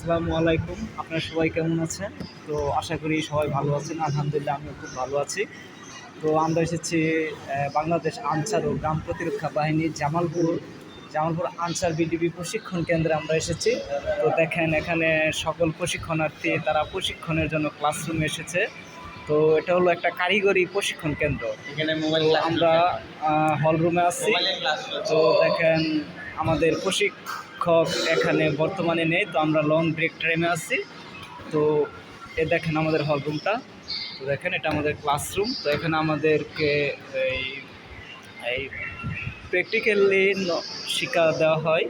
আসসালামু আলাইকুম। আপনারা সবাই কেমন আছেন? তো আশা করি সবাই ভালো আছেন। আলহামদুলিল্লাহ আমিও খুব ভালো আছি। তো আমরা এসেছি বাংলাদেশ আনসার ও গ্রাম প্রতিরক্ষা বাহিনী জামালপুর আনসার বিডিবি প্রশিক্ষণ কেন্দ্রে আমরা এসেছি। তো দেখেন এখানে সকল প্রশিক্ষণার্থী তারা প্রশিক্ষণের জন্য ক্লাসরুমে এসেছে। তো এটা হলো একটা কারিগরি প্রশিক্ষণ কেন্দ্র। এখানে মোবাইল তো ক্লাস আমরা হলরুমে আছি। তো দেখেন আমাদের প্রশিক্ষক এখানে বর্তমানে নেই, তো আমরা লং ব্রেক টাইমে আছি। তো দেখেন আমাদের হলরুমটা। তো দেখেন এটা আমাদের ক্লাসরুম। তো এখানে আমাদেরকে এই এই প্র্যাকটিক্যালি শিক্ষা দেওয়া হয়।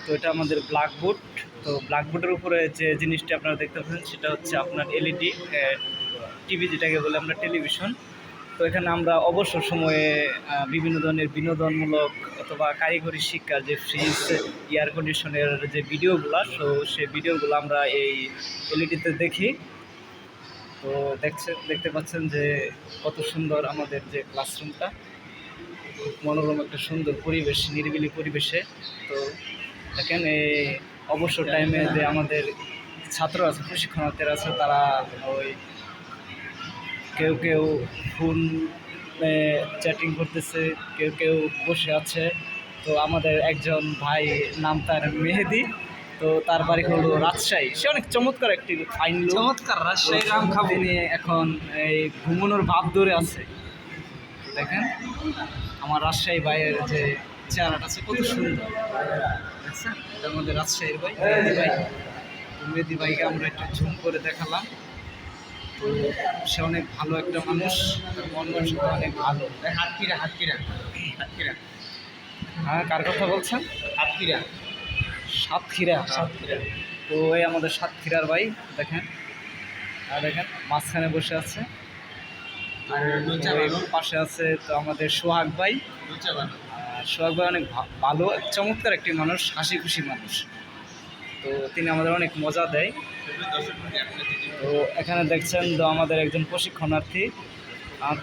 তো এটা আমাদের ব্ল্যাকবোর্ড। তো ব্ল্যাকবোর্ডের উপরে যে জিনিসটি আপনারা দেখতে পাচ্ছেন সেটা হচ্ছে আপনার এলইডি টিভি, যেটাকে বলে আমরা টেলিভিশন। তো এখানে আমরা অবসর সময়ে বিভিন্ন ধরনের বিনোদনমূলক অথবা কারিগরি শিক্ষার যে ফ্রিজ, এয়ার কন্ডিশনের যে ভিডিওগুলো, সেই ভিডিওগুলো আমরা এই এলইডিতে দেখি। তো দেখতে পাচ্ছেন যে কত সুন্দর আমাদের যে ক্লাসরুমটা, মনোরম একটা সুন্দর পরিবেশ, নিরিবিলি পরিবেশে। তো দেখেন এই অবসর টাইমে যে আমাদের ছাত্র আছে, প্রশিক্ষণার্থীরা আছে, তারা ওই কেউ কেউ ফোন চ্যাটিং করতেছে, কেউ কেউ বসে আছে। তো আমাদের একজন ভাই, নাম তার মেহেদি, তো তার বাড়ি হলো রাজশাহী। সে অনেক চমৎকার একটি ফাইন লোক, চমৎকার রাজশাহী রাম খাবো। তিনি এখন এই ঘুমানোর ভাব ধরে আছে। দেখেন আমার রাজশাহী ভাইয়ের যে চেহারাটা আছে কত সুন্দর, দেখছেন? এটা আমাদের রাজশাহীর ভাই মেহেদি ভাই। মেহেদি ভাইকে আমরা একটু ঝুম করে দেখালাম। তো সে অনেক ভালো একটা মানুষ, মন মানসিকতা অনেক ভালো। হাতকিরা হ্যাঁ, কার কথা বলছেন? হাতকিরা সাতক্ষীরা। তো এই আমাদের সাতক্ষীরার ভাই, দেখেন। আর দেখেন মাঝখানে বসে আছে, আর পাশে আছে তো আমাদের সোহাগ ভাই। সোহাগ ভাই অনেক ভালো, চমৎকার একটি মানুষ, হাসি খুশি মানুষ। তো তিনি আমাদের অনেক মজা দেয়। তো এখানে দেখছেন তো আমাদের একজন প্রশিক্ষণার্থী,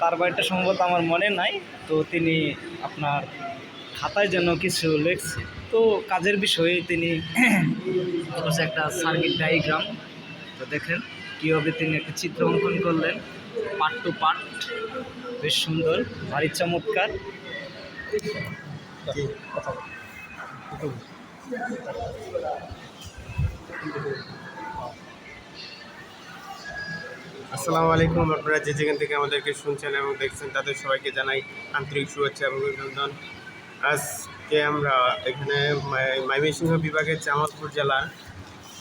তার বাড়িটা সম্ভবত আমার মনে নাই। তো তিনি আপনার খাতায় যেন কিছু লেখছে, তো কাজের বিষয়ে তিনি একটা সার্কিট ডায়াগ্রাম। তো দেখেন কীভাবে তিনি একটা চিত্র অঙ্কন করলেন, পার্ট টু পার্ট, বেশ সুন্দর, ভারী চমৎকার। আসসালামু আলাইকুম। আপনারা যে যেখান থেকে আমাদেরকে শুনছেন এবং দেখছেন তাদের সবাইকে জানাই আন্তরিক শুভেচ্ছা এবং অভিনন্দন। আজকে আমরা এখানে ময়মনসিংহ বিভাগের জামালপুর জেলার